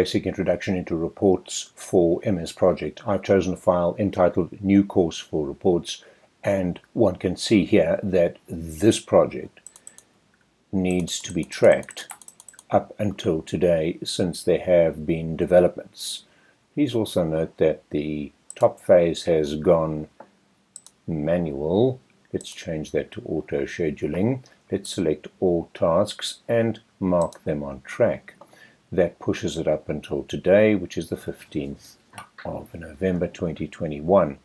basic introduction into reports for MS Project. I've chosen a file entitled New Course for Reports, and one can see here that this project needs to be tracked up until today, since there have been developments. Please also note that the top phase has gone manual. Let's change that to auto scheduling. Let's select all tasks and mark them on track. That pushes it up until today, which is the 15th of November 2021.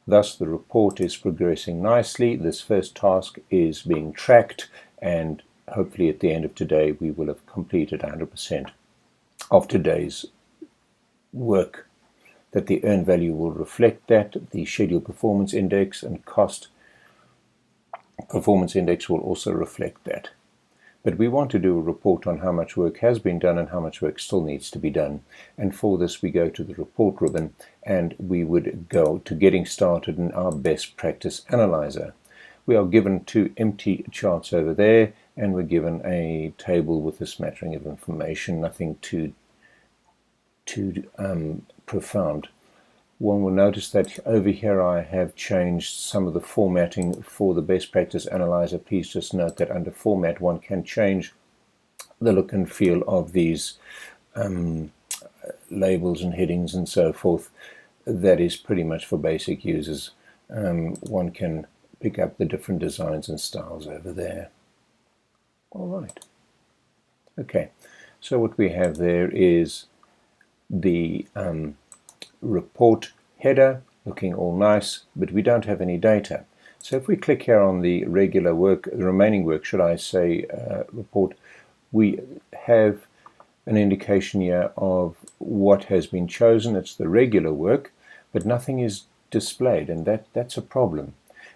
Thus, the report is progressing nicely. This first task is being tracked, and hopefully at the end of today we will have completed 100% of today's work. That the earned value will reflect that. The schedule performance index and cost performance index will also reflect that. But we want to do a report on how much work has been done and how much work still needs to be done. And for this, we go to the report ribbon, and we would go to getting started in our best practice analyzer. We are given two empty charts over there, and we're given a table with a smattering of information, nothing too profound. One will notice that over here I have changed some of the formatting for the best practice analyzer. Please just note that under format one can change the look and feel of these labels and headings and so forth. That is pretty much for basic users. One can pick up the different designs and styles over there. All right. Okay, so what we have there is the report header looking all nice, but we don't have any data. So if we click here on the regular work, the remaining work, should I say, report, we have an indication here of what has been chosen. It's the regular work, but nothing is displayed, and that's a problem.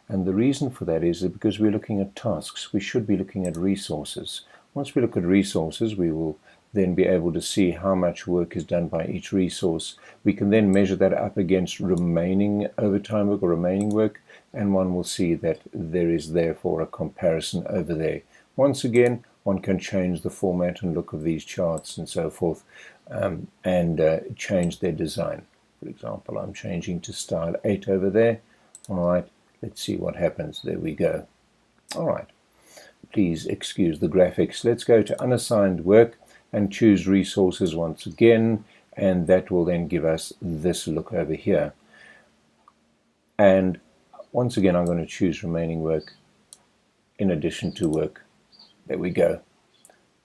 And the reason for that is that because we're looking at tasks, we should be looking at resources. Once we look at resources, we will then be able to see how much work is done by each resource. We can then measure that up against remaining overtime work or remaining work, and one will see that there is therefore a comparison over there. Once again, one can change the format and look of these charts and so forth, and change their design. For example, I'm changing to style 8 over there. All right, let's see what happens. There we go. All right, please excuse the graphics. Let's go to unassigned work and choose resources once again, and that will then give us this look over here. And once again I'm going to choose remaining work in addition to work. There we go.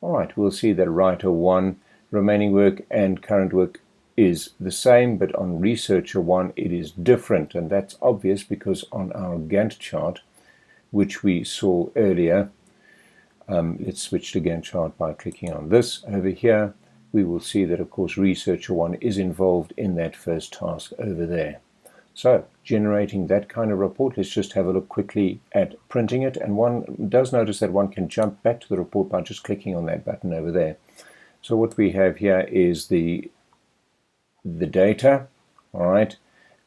Alright, we'll see that writer 1, remaining work and current work is the same, but on researcher 1 it is different, and that's obvious because on our Gantt chart, which we saw earlier, let's switch to Gantt chart by clicking on this over here. We will see that, of course, researcher 1 is involved in that first task over there. So, generating that kind of report, let's just have a look quickly at printing it. And one does notice that one can jump back to the report by just clicking on that button over there. So what we have here is the data, all right,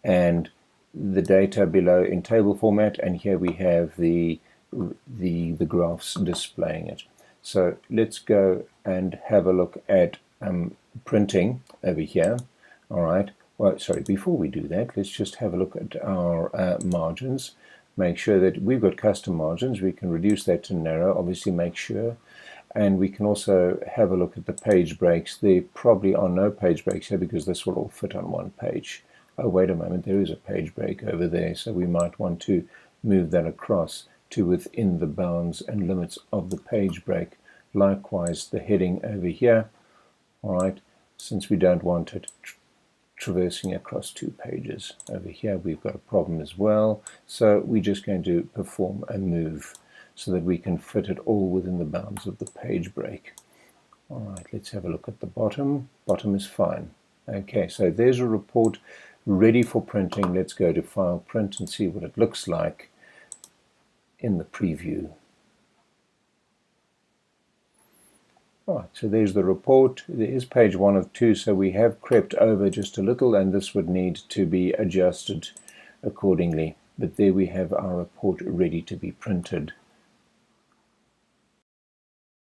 and the data below in table format, and here we have the graphs displaying it. So let's go and have a look at printing over here. All right. Well, sorry, before we do that, let's just have a look at our margins. Make sure that we've got custom margins. We can reduce that to narrow, obviously make sure. And we can also have a look at the page breaks. There probably are no page breaks here because this will all fit on one page. Oh, wait a moment, there is a page break over there. So we might want to move that across to within the bounds and limits of the page break. Likewise, the heading over here, all right, since we don't want it traversing across 2 pages. Over here we've got a problem as well, so we're just going to perform a move so that we can fit it all within the bounds of the page break. All right, let's have a look at the bottom. Bottom is fine. Okay, so there's a report ready for printing. Let's go to File, Print, and see what it looks like in the preview. Right, so there's the report. There is page 1 of 2, so we have crept over just a little, and this would need to be adjusted accordingly. But there we have our report ready to be printed.